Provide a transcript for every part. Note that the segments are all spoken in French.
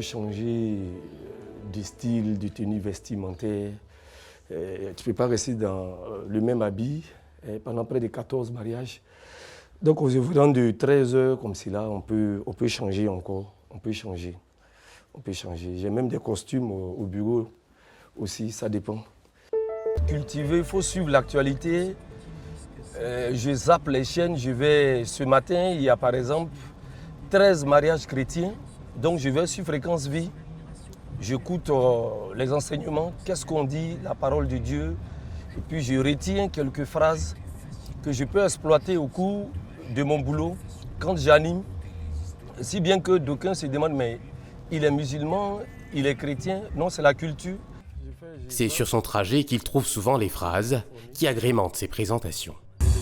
Changer de style, de tenue vestimentaire. Tu ne peux pas rester dans le même habit pendant près de 14 mariages. Donc aux événements de 13 heures comme cela, on peut changer encore. On peut changer. J'ai même des costumes au bureau aussi, ça dépend. Cultiver, il faut suivre l'actualité. Je zappe les chaînes, ce matin, il y a par exemple 13 mariages chrétiens. Donc je vais sur Fréquence Vie, j'écoute les enseignements, qu'est-ce qu'on dit, la parole de Dieu, et puis je retiens quelques phrases que je peux exploiter au cours de mon boulot quand j'anime. Si bien que d'aucuns se demandent, mais il est musulman, il est chrétien, non, c'est la culture. C'est sur son trajet qu'il trouve souvent les phrases qui agrémentent ses présentations. La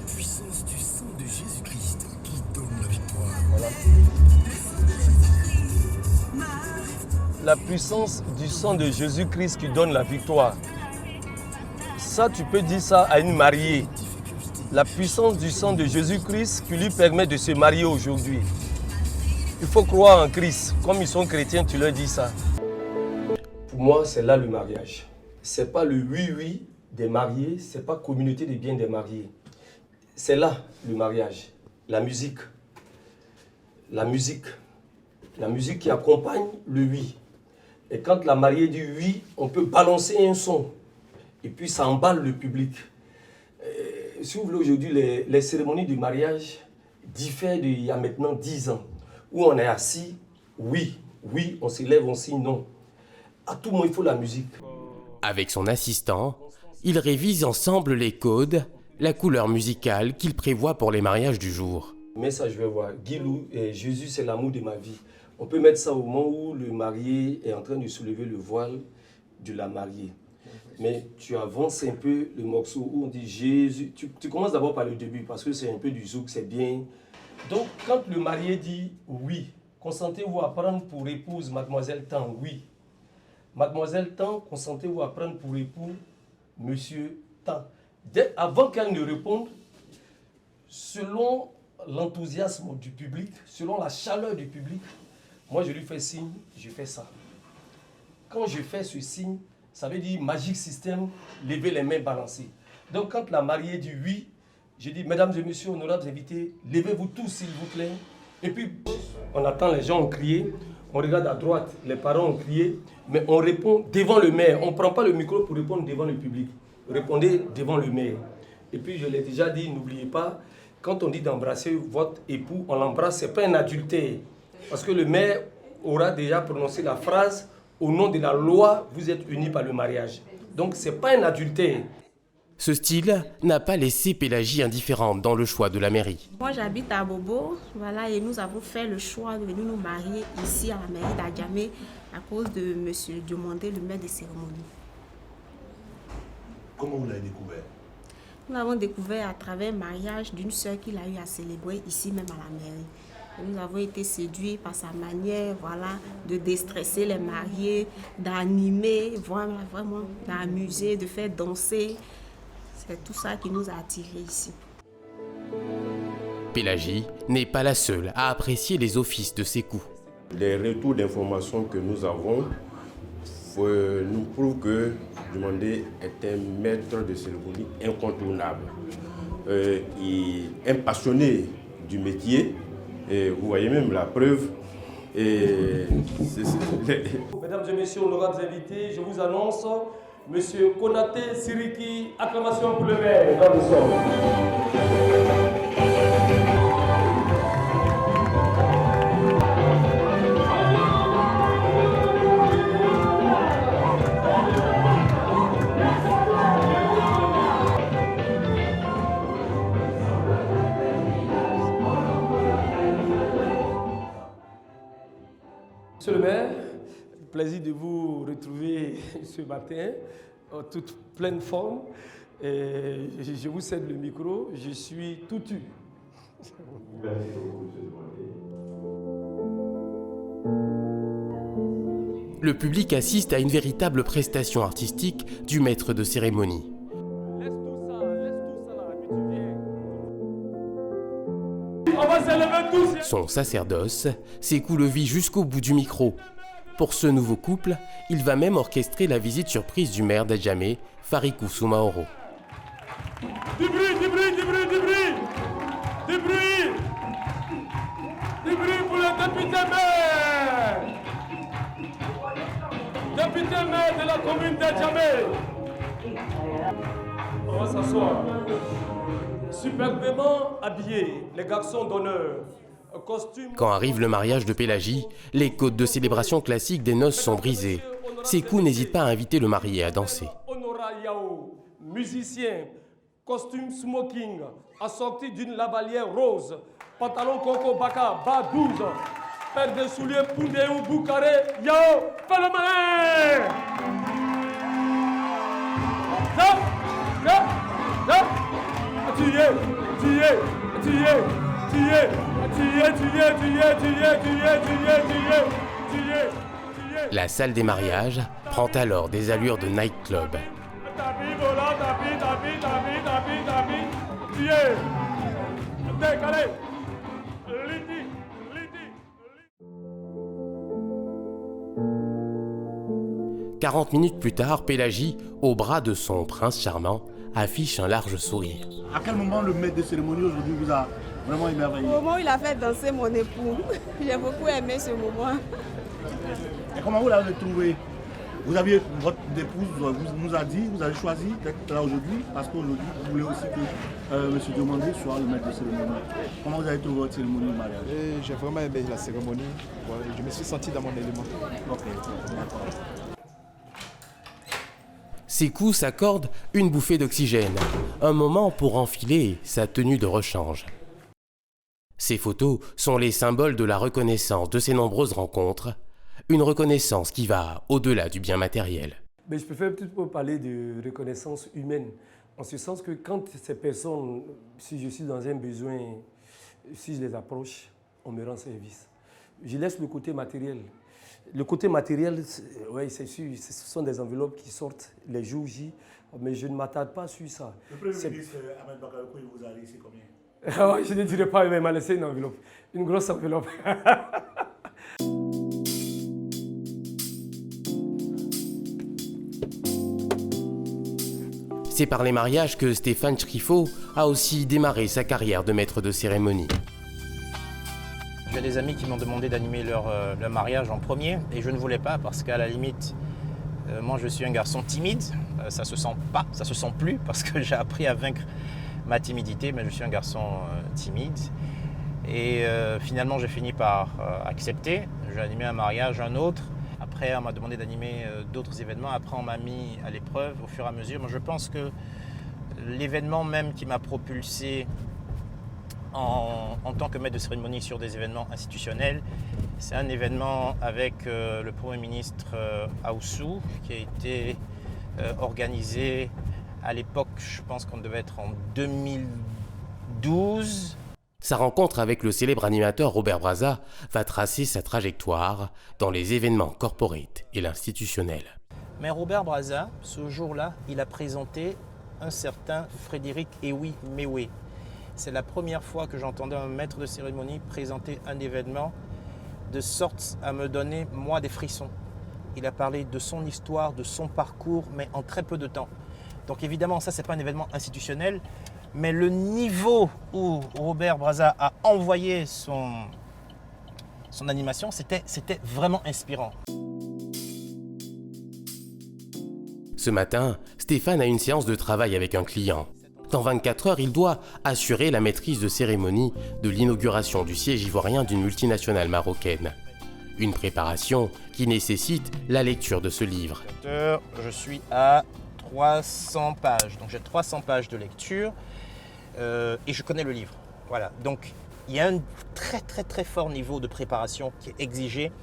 puissance du sang de Jésus-Christ qui donne la victoire. Voilà. La puissance du sang de Jésus-Christ qui donne la victoire. Ça, tu peux dire ça à une mariée. La puissance du sang de Jésus-Christ qui lui permet de se marier aujourd'hui. Il faut croire en Christ. Comme ils sont chrétiens, tu leur dis ça. Pour moi, c'est là le mariage. Ce n'est pas le oui-oui des mariés, ce n'est pas communauté des biens des mariés. C'est là le mariage. La musique. La musique. La musique qui accompagne le oui. Et quand la mariée dit oui, on peut balancer un son. Et puis ça emballe le public. Si vous voulez aujourd'hui, les cérémonies du mariage diffèrent d'il y a maintenant 10 ans. Où on est assis, oui, on se lève, on signe non. À tout moment, il faut la musique. Avec son assistant, ils révisent ensemble les codes, la couleur musicale qu'ils prévoient pour les mariages du jour. Mais ça, je vais voir. Guilou, Jésus, c'est l'amour de ma vie. On peut mettre ça au moment où le marié est en train de soulever le voile de la mariée. Mais tu avances un peu le morceau où on dit Jésus. Tu commences d'abord par le début parce que c'est un peu du zouk, c'est bien. Donc, quand le marié dit oui, consentez-vous à prendre pour épouse mademoiselle Tan, oui. Mademoiselle Tan, consentez-vous à prendre pour époux monsieur Tan. Avant qu'elle ne réponde, selon l'enthousiasme du public, selon la chaleur du public, moi je lui fais signe, je fais ça. Quand je fais ce signe, ça veut dire magique système, lever les mains, balancer. Donc quand la mariée dit oui, je dis mesdames et messieurs, honorables invités, levez-vous tous s'il vous plaît. Et puis on attend, les gens ont crié, on regarde à droite, les parents ont crié, mais on répond devant le maire. On ne prend pas le micro pour répondre devant le public. Répondez devant le maire. Et puis je l'ai déjà dit, n'oubliez pas, quand on dit d'embrasser votre époux, on l'embrasse, ce n'est pas un adultère. Parce que le maire aura déjà prononcé la phrase « Au nom de la loi, vous êtes unis par le mariage ». Donc ce n'est pas un adultère. Ce style n'a pas laissé Pélagie indifférente dans le choix de la mairie. Moi j'habite à Bobo, voilà, et nous avons fait le choix de venir nous marier ici à la mairie d'Adjamé à cause de M. Diomandé, le maire des cérémonies. Comment vous l'avez découvert? Nous l'avons découvert à travers le mariage d'une sœur qu'il a eu à célébrer ici même à la mairie. Et nous avons été séduits par sa manière, voilà, de déstresser les mariés, d'animer, voilà, vraiment d'amuser, de faire danser. C'est tout ça qui nous a attirés ici. Pélagie n'est pas la seule à apprécier les offices de ses coups. Les retours d'informations que nous avons nous prouvent que Diomandé est un maître de cérémonie incontournable. Un passionné du métier, et vous voyez même la preuve. Mesdames et messieurs, honorables invités, je vous annonce Monsieur Konaté Siriki, acclamation pour le maire. Dans le sol. Monsieur le maire, plaisir de vous retrouver ce matin en toute pleine forme. Et je vous cède le micro, je suis tout eu. Merci beaucoup, monsieur Diomandé. Le public assiste à une véritable prestation artistique du maître de cérémonie. Laisse tout ça là, et puis tu viens. On va s'élever tous. Son sacerdoce, Sékou le vit jusqu'au bout du micro. Pour ce nouveau couple, il va même orchestrer la visite surprise du maire d'Adjamé, Farikou Soumaoro. Du bruit, du bruit, du bruit, du bruit! Du bruit! Du bruit pour le député maire! Député maire de la commune d'Adjamé! On va s'asseoir. Superbement habillés, les garçons d'honneur. Costume... Quand arrive le mariage de Pélagie, les codes de célébration classiques des noces sont brisés. Sékou n'hésite pas à inviter le marié à danser. Honora Yao, musicien, costume smoking, assorti d'une lavalière rose, pantalon coco baka, bas 12, paire de souliers Poundéou Boukaré, Yao, fais le malin! Là, là, là, tu y es, tu y es, tu y es, tu y es. La salle des mariages prend alors des allures de nightclub. « 40 minutes plus tard, Pélagie, au bras de son prince charmant, affiche un large sourire. À quel moment le maître de cérémonie aujourd'hui vous a vraiment émerveillé? Au moment où il a fait danser mon époux, j'ai beaucoup aimé ce moment. Et comment vous l'avez trouvé? Vous aviez, votre épouse nous a dit, vous avez choisi d'être là aujourd'hui parce qu'aujourd'hui vous voulez aussi que M. Diomandé soit le maître de cérémonie. Comment vous avez trouvé votre cérémonie de mariage? J'ai vraiment aimé la cérémonie. Voilà, je me suis senti dans mon élément. Ok, d'accord. Sékou s'accorde une bouffée d'oxygène, un moment pour enfiler sa tenue de rechange. Ces photos sont les symboles de la reconnaissance de ces nombreuses rencontres, une reconnaissance qui va au-delà du bien matériel. Mais je préfère plutôt parler de reconnaissance humaine, en ce sens que quand ces personnes, si je suis dans un besoin, si je les approche, on me rend service. Je laisse le côté matériel. Le côté matériel, oui, c'est sûr, ce sont des enveloppes qui sortent les jours J, mais je ne m'attarde pas sur ça. Le Premier ministre Ahmed Bakayoko, il vous a laissé combien? Je ne dirais pas, mais il m'a laissé une enveloppe, une grosse enveloppe. C'est par les mariages que Stéphane Tchifo a aussi démarré sa carrière de maître de cérémonie. J'ai des amis qui m'ont demandé d'animer leur mariage en premier et je ne voulais pas parce qu'à la limite, moi je suis un garçon timide, ça se sent pas, ça se sent plus parce que j'ai appris à vaincre ma timidité, mais je suis un garçon timide. Et finalement j'ai fini par accepter, j'ai animé un mariage, un autre. Après on m'a demandé d'animer d'autres événements, après on m'a mis à l'épreuve au fur et à mesure. Moi je pense que l'événement même qui m'a propulsé en tant que maître de cérémonie sur des événements institutionnels, c'est un événement avec le Premier ministre Aoussou qui a été organisé à l'époque, je pense qu'on devait être en 2012. Sa rencontre avec le célèbre animateur Robert Brazza va tracer sa trajectoire dans les événements corporate et l'institutionnel. Mais Robert Brazza, ce jour-là, il a présenté un certain Frédéric Ewi Mewe. C'est la première fois que j'entendais un maître de cérémonie présenter un événement de sorte à me donner, moi, des frissons. Il a parlé de son histoire, de son parcours, mais en très peu de temps. Donc évidemment, ça, ce n'est pas un événement institutionnel, mais le niveau où Robert Brazza a envoyé son animation, c'était vraiment inspirant. Ce matin, Stéphane a une séance de travail avec un client. Dans 24 heures, il doit assurer la maîtrise de cérémonie de l'inauguration du siège ivoirien d'une multinationale marocaine. Une préparation qui nécessite la lecture de ce livre. Je suis à 300 pages, donc j'ai 300 pages de lecture et je connais le livre. Voilà, donc il y a un très très très fort niveau de préparation qui est exigé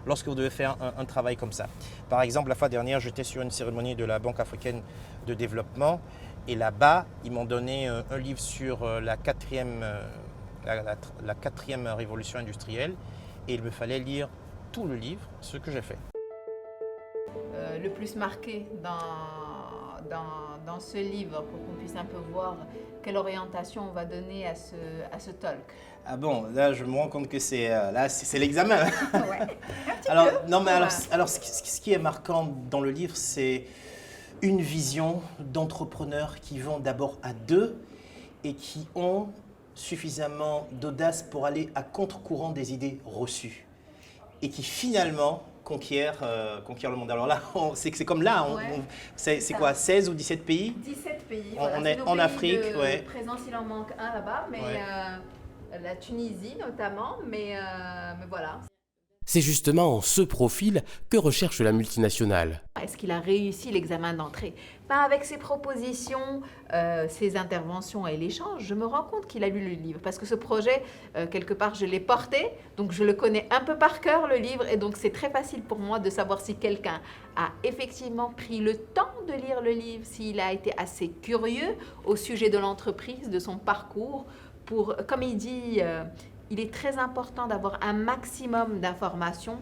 lorsque vous devez faire un travail comme ça. Par exemple, la fois dernière, j'étais sur une cérémonie de la Banque africaine de développement. Et là-bas, ils m'ont donné un livre sur la quatrième révolution industrielle. Et il me fallait lire tout le livre, ce que j'ai fait. Le plus marqué dans ce livre pour qu'on puisse un peu voir quelle orientation on va donner à ce talk? Ah bon, là je me rends compte que c'est l'examen. Ouais. Alors, non, mais alors ce qui est marquant dans le livre, c'est une vision d'entrepreneurs qui vont d'abord à deux et qui ont suffisamment d'audace pour aller à contre-courant des idées reçues et qui finalement conquièrent le monde. Alors là, c'est comme là, c'est quoi, 16 ou 17 pays? 17 pays, on est en Afrique, ouais. Présence, il en manque un là-bas, mais la Tunisie notamment, mais voilà. C'est justement ce profil que recherche la multinationale. Est-ce qu'il a réussi l'examen d'entrée? Pas avec ses propositions, ses interventions et l'échange. Je me rends compte qu'il a lu le livre parce que ce projet, quelque part, je l'ai porté, donc je le connais un peu par cœur, le livre, et donc c'est très facile pour moi de savoir si quelqu'un a effectivement pris le temps de lire le livre, s'il a été assez curieux au sujet de l'entreprise, de son parcours, pour, comme il dit, il est très important d'avoir un maximum d'informations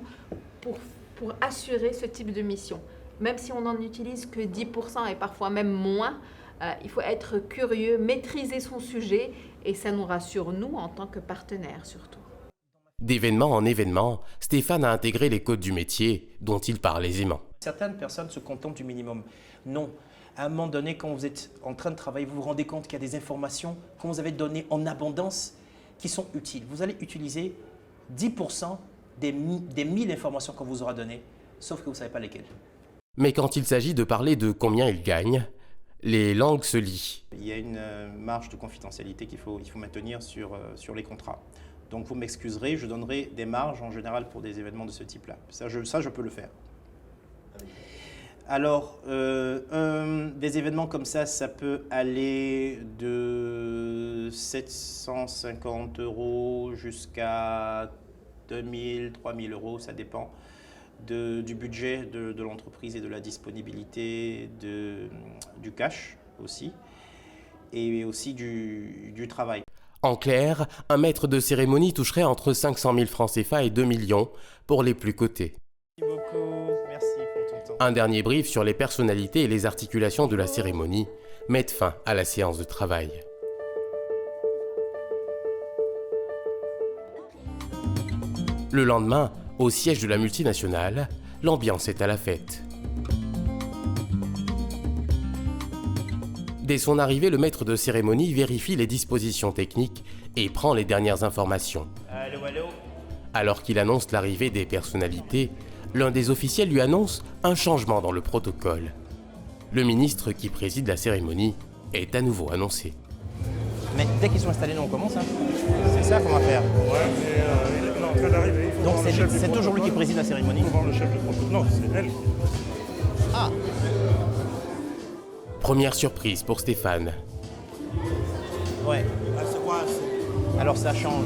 pour assurer ce type de mission. Même si on n'en utilise que 10% et parfois même moins, il faut être curieux, maîtriser son sujet et ça nous rassure, nous, en tant que partenaires surtout. D'événement en événement, Stéphane a intégré les codes du métier dont il parle aisément. Certaines personnes se contentent du minimum. Non. À un moment donné, quand vous êtes en train de travailler, vous vous rendez compte qu'il y a des informations qu'on vous avait données en abondance qui sont utiles. Vous allez utiliser 10% des 1000 informations qu'on vous aura données, sauf que vous ne savez pas lesquelles. Mais quand il s'agit de parler de combien il gagne, les langues se lient. Il y a une marge de confidentialité qu'il faut maintenir sur les contrats. Donc vous m'excuserez, je donnerai des marges en général pour des événements de ce type-là. Ça, je peux le faire. Alors, des événements comme ça peut aller de 750 € jusqu'à 2000, 3000 €, ça dépend du budget de l'entreprise et de la disponibilité du cash aussi, et aussi du travail. En clair, un maître de cérémonie toucherait entre 500 000 francs CFA et 2 millions pour les plus cotés. Merci beaucoup, merci pour ton temps. Un dernier brief sur les personnalités et les articulations de la cérémonie met fin à la séance de travail. Le lendemain, au siège de la multinationale, l'ambiance est à la fête. Dès son arrivée, le maître de cérémonie vérifie les dispositions techniques et prend les dernières informations. Allô, allô. Alors qu'il annonce l'arrivée des personnalités, l'un des officiels lui annonce un changement dans le protocole. Le ministre qui préside la cérémonie est à nouveau annoncé. Mais dès qu'ils sont installés, nous on commence, hein. C'est ça qu'on va faire. Ouais, mais il est en train d'arriver. Donc c'est toujours lui qui préside la cérémonie. Il faut voir le chef de protocole. Non, c'est elle. Ah. Première surprise pour Stéphane. Ouais. Ah, c'est quoi? Alors ça change.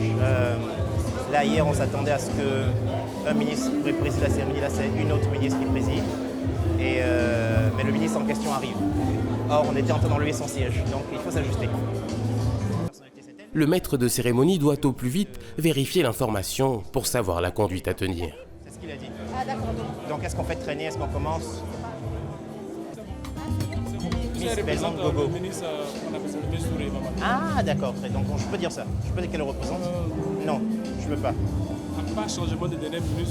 Là, hier, on s'attendait à ce qu'un ministre préside la cérémonie. Là, c'est une autre ministre qui préside. Mais le ministre en question arrive. Or, on était en train d'enlever son siège. Donc, il faut s'ajuster. Le maître de cérémonie doit au plus vite vérifier l'information pour savoir la conduite à tenir. C'est ce qu'il a dit. Ah d'accord. Donc, est-ce qu'on fait traîner? Est-ce qu'on commence? Miss Belmont Gogo. Ah d'accord, donc je peux dire ça. Je peux dire qu'elle le représente? Non, je ne peux pas. Pas changement de dernière minute,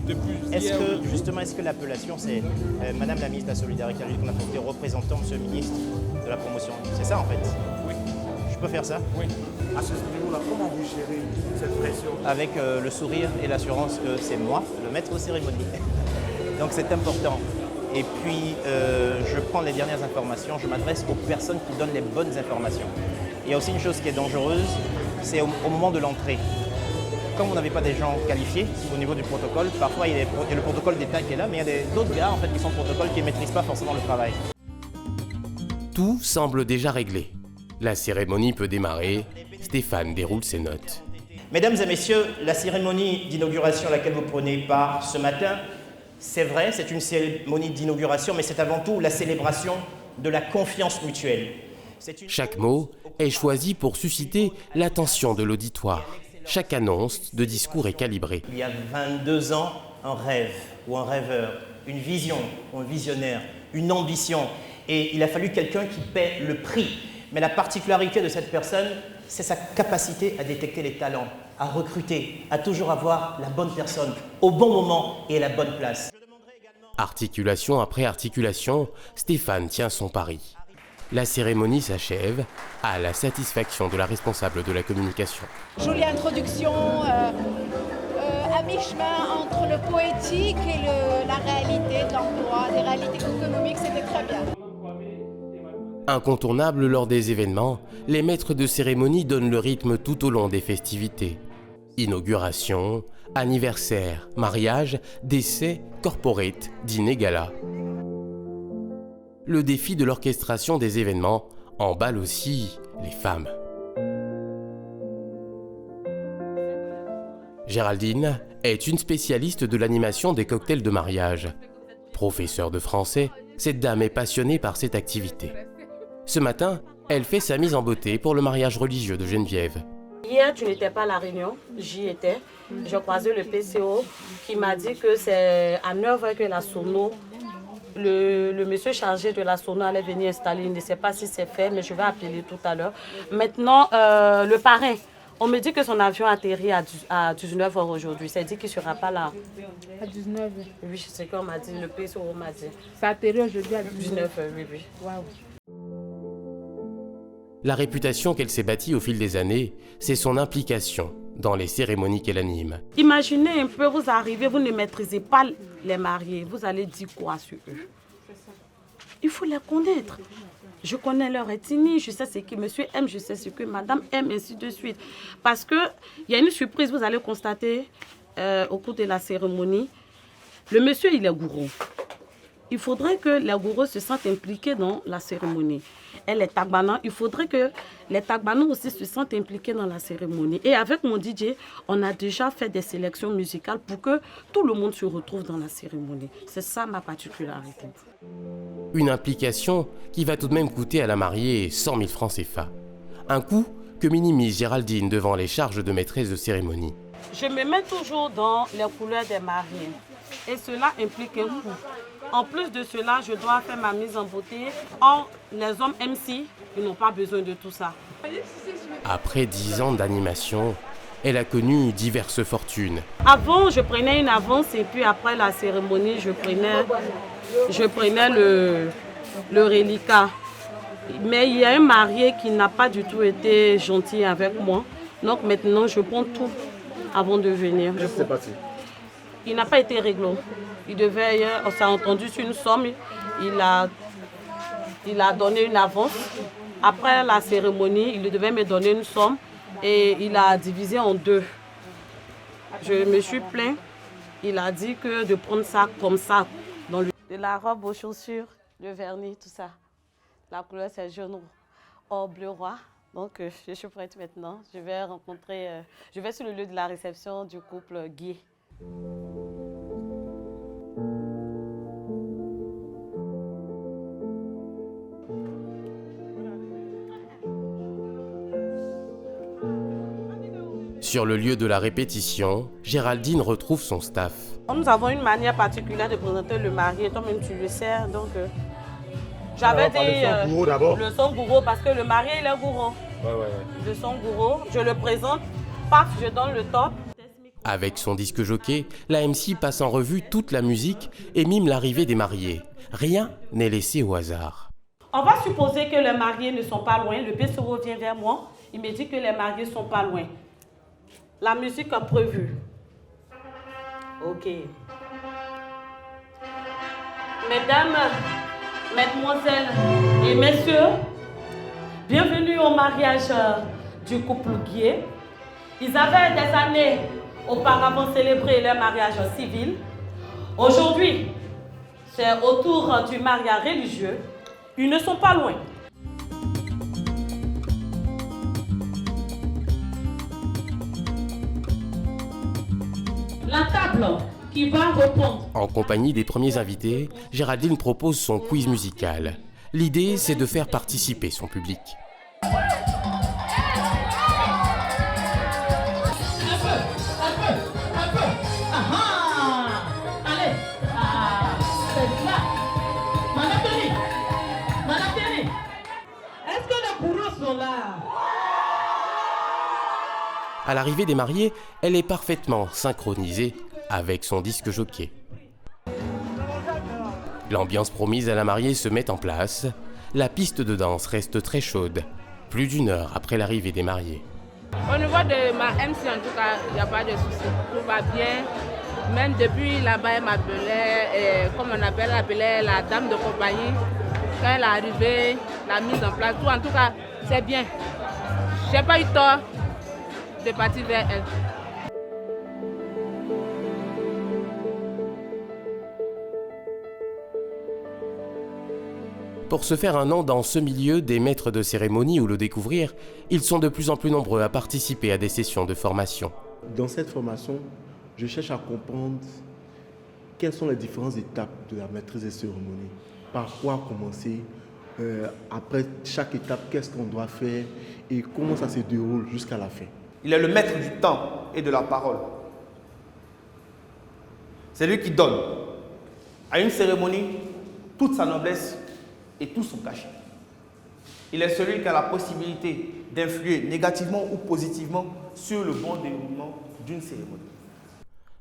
depuis Est-ce que justement, est-ce que l'appellation c'est Madame la ministre de la Solidarité qu'on a porté représentant Monsieur le ministre de la promotion? C'est ça en fait? Oui. Je peux faire ça? Oui. À ce niveau-là, comment vous gérez cette pression? Avec le sourire et l'assurance que c'est moi, le maître de cérémonie. Donc c'est important. Et puis, je prends les dernières informations, je m'adresse aux personnes qui donnent les bonnes informations. Il y a aussi une chose qui est dangereuse, c'est au moment de l'entrée. Comme on n'avait pas des gens qualifiés au niveau du protocole, parfois il y a le protocole d'État qui est là, mais il y a d'autres gars en fait, qui sont protocole qui ne maîtrisent pas forcément le travail. Tout semble déjà réglé. La cérémonie peut démarrer. Stéphane déroule ses notes. Mesdames et messieurs, la cérémonie d'inauguration à laquelle vous prenez part ce matin, c'est vrai, c'est une cérémonie d'inauguration, mais c'est avant tout la célébration de la confiance mutuelle. Chaque mot est choisi pour susciter l'attention de l'auditoire. Chaque annonce de discours est calibrée. Il y a 22 ans, un rêve ou un rêveur, une vision ou un visionnaire, une ambition Et il a fallu quelqu'un qui paie le prix. Mais la particularité de cette personne, c'est sa capacité à détecter les talents, à recruter, à toujours avoir la bonne personne, au bon moment et à la bonne place. Articulation après articulation, Stéphane tient son pari. La cérémonie s'achève à la satisfaction de la responsable de la communication. Jolie introduction, à mi-chemin entre le poétique et la réalité de l'emploi, des réalités économiques, c'était très bien. Incontournable lors des événements, les maîtres de cérémonie donnent le rythme tout au long des festivités. Inauguration, anniversaire, mariage, décès, corporate, dîner gala. Le défi de l'orchestration des événements emballe aussi les femmes. Géraldine est une spécialiste de l'animation des cocktails de mariage. Professeure de français, cette dame est passionnée par cette activité. Ce matin, elle fait sa mise en beauté pour le mariage religieux de Geneviève. Hier, tu n'étais pas à la réunion, j'y étais. J'ai croisé le PCO qui m'a dit que c'est à 9h que la sono, le monsieur chargé de la sono allait venir installer. Il ne sait pas si c'est fait, mais je vais appeler tout à l'heure. Maintenant, le parrain, on me dit que son avion atterrit à 19h aujourd'hui. Ça dit qu'il ne sera pas là. À 19h? Oui, c'est ce qu'on m'a dit, le PCO m'a dit. Ça atterrit aujourd'hui à 19h? Oui, oui. Waouh. La réputation qu'elle s'est bâtie au fil des années, c'est son implication dans les cérémonies qu'elle anime. Imaginez un peu, vous arrivez, vous ne maîtrisez pas les mariés. Vous allez dire quoi sur eux? Il faut les connaître. Je connais leur ethnie, je sais ce que monsieur aime, je sais ce que madame aime, ainsi de suite. Parce qu'il y a une surprise, vous allez constater au cours de la cérémonie. Le monsieur, il est gourou. Il faudrait que les gourous se sentent impliqués dans la cérémonie. Et les tagbanans, il faudrait que les tagbanans aussi se sentent impliqués dans la cérémonie. Et avec mon DJ, on a déjà fait des sélections musicales pour que tout le monde se retrouve dans la cérémonie. C'est ça ma particularité. Une implication qui va tout de même coûter à la mariée 100 000 francs CFA. Un coût que minimise Géraldine devant les charges de maîtresse de cérémonie. Je me mets toujours dans les couleurs des mariés. Et cela implique un coût. En plus de cela, je dois faire ma mise en beauté. Or, les hommes MC, ils n'ont pas besoin de tout ça. Après 10 ans d'animation, elle a connu diverses fortunes. Avant, je prenais une avance et puis après la cérémonie, je prenais le reliquat. Mais il y a un marié qui n'a pas du tout été gentil avec moi. Donc maintenant, je prends tout avant de venir. Qu'est-ce qui s'est passé? Il n'a pas été réglo. Il devait, on s'est entendu sur une somme, il a donné une avance. Après la cérémonie, il devait me donner une somme et il a divisé en deux. Je me suis plaint, il a dit que de prendre ça comme ça. De la robe aux chaussures, le vernis, tout ça. La couleur c'est jaune or bleu roi. Donc je suis prête maintenant. Je vais sur le lieu de la réception du couple Guy. Sur le lieu de la répétition, Géraldine retrouve son staff. Nous avons une manière particulière de présenter le marié, toi-même tu le sais. Donc j'avais dit le son gourou parce que le marié il est gourou. Le son gourou, je le présente, paf, je donne le top. Avec son disque jockey, la MC passe en revue toute la musique et mime l'arrivée des mariés. Rien n'est laissé au hasard. On va supposer que les mariés ne sont pas loin. Le PCO vient vers moi, il me dit que les mariés ne sont pas loin. La musique a prévu. Ok. Mesdames, mesdemoiselles et messieurs, bienvenue au mariage du couple Guy. Ils avaient des années auparavant célébré leur mariage civil. Aujourd'hui, c'est au tour du mariage religieux. Ils ne sont pas loin. La table qui va répondre. En compagnie des premiers invités, Géraldine propose son quiz musical. L'idée, c'est de faire participer son public. À l'arrivée des mariés, elle est parfaitement synchronisée avec son disque jockey. L'ambiance promise à la mariée se met en place. La piste de danse reste très chaude, plus d'1 heure après l'arrivée des mariés. Au niveau de ma MC, en tout cas, il n'y a pas de souci. Tout va bien. Même depuis là-bas, elle m'appelait, comme on appelait la dame de compagnie. Quand elle est arrivée, la mise en place, tout en tout cas, c'est bien. Je n'ai pas eu tort de partir vers elle. Pour se faire un nom dans ce milieu des maîtres de cérémonie ou le découvrir, ils sont de plus en plus nombreux à participer à des sessions de formation. Dans cette formation, je cherche à comprendre quelles sont les différentes étapes de la maîtrise des cérémonies. Par quoi commencer, après chaque étape, qu'est-ce qu'on doit faire et comment ça se déroule jusqu'à la fin. Il est le maître du temps et de la parole. C'est lui qui donne à une cérémonie toute sa noblesse et tout son cachet. Il est celui qui a la possibilité d'influer négativement ou positivement sur le bon déroulement d'une cérémonie.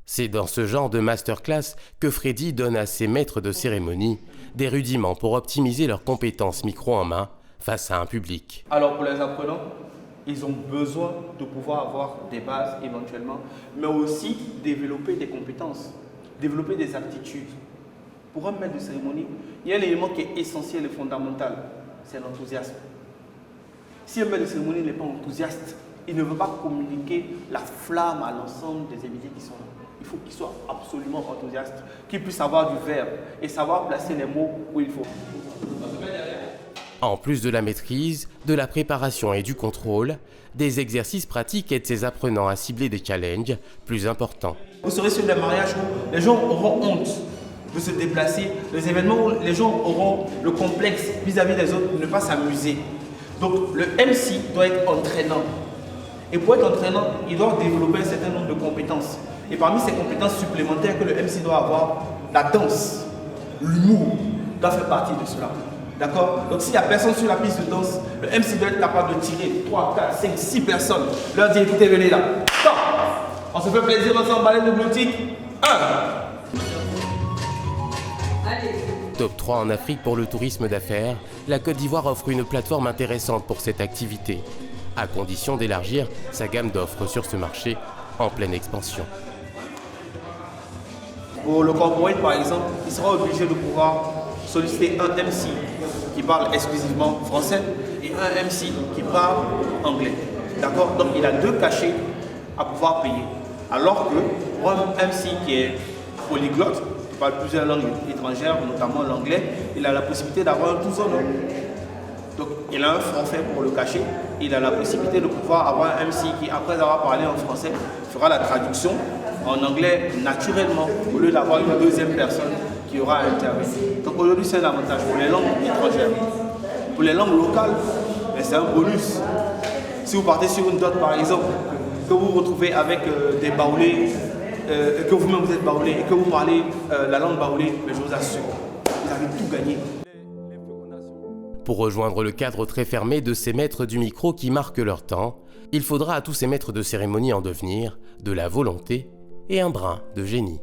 C'est dans ce genre de masterclass que Freddy donne à ses maîtres de cérémonie des rudiments pour optimiser leurs compétences micro en main face à un public. Alors pour les apprenants, ils ont besoin de pouvoir avoir des bases éventuellement, mais aussi développer des compétences, développer des aptitudes. Pour un maître de cérémonie, il y a un élément qui est essentiel et fondamental, c'est l'enthousiasme. Si un maître de cérémonie n'est pas enthousiaste, il ne veut pas communiquer la flamme à l'ensemble des invités qui sont là. Il faut qu'il soit absolument enthousiaste, qu'il puisse avoir du verbe et savoir placer les mots où il faut. En plus de la maîtrise, de la préparation et du contrôle, des exercices pratiques aident ses apprenants à cibler des challenges plus importants. Vous serez sur des mariages où les gens auront honte de se déplacer, des événements où les gens auront le complexe vis-à-vis des autres de ne pas s'amuser. Donc le MC doit être entraînant. Et pour être entraînant, il doit développer un certain nombre de compétences. Et parmi ces compétences supplémentaires que le MC doit avoir, la danse, l'humour doit faire partie de cela. D'accord? Donc s'il n'y a personne sur la piste de danse, le MC doit être capable de tirer 3, 4, 5, 6 personnes. Leur dire, écoutez, venez là. Stop! On se fait plaisir ensemble, baleine de gloutique. 1. Top 3 en Afrique pour le tourisme d'affaires, la Côte d'Ivoire offre une plateforme intéressante pour cette activité, à condition d'élargir sa gamme d'offres sur ce marché en pleine expansion. Pour le corporate, par exemple, il sera obligé de pouvoir solliciter un MC qui parle exclusivement français et un MC qui parle anglais. D'accord? Donc il a 2 cachets à pouvoir payer. Alors que pour un MC qui est polyglotte, qui parle plusieurs langues étrangères, notamment l'anglais, il a la possibilité d'avoir un tout solo. Donc il a un forfait pour le cachet, il a la possibilité de pouvoir avoir un MC qui, après avoir parlé en français, fera la traduction en anglais naturellement, au lieu d'avoir une deuxième personne qui aura intervenu. Donc aujourd'hui c'est un avantage pour les langues étrangères. Pour les langues locales, c'est un bonus. Si vous partez sur une dot par exemple, que vous vous retrouvez avec des baoulés, que vous-même vous êtes baoulé et que vous parlez la langue baoulée, mais je vous assure, vous avez tout gagné. Pour rejoindre le cadre très fermé de ces maîtres du micro qui marquent leur temps, il faudra à tous ces maîtres de cérémonie en devenir de la volonté et un brin de génie.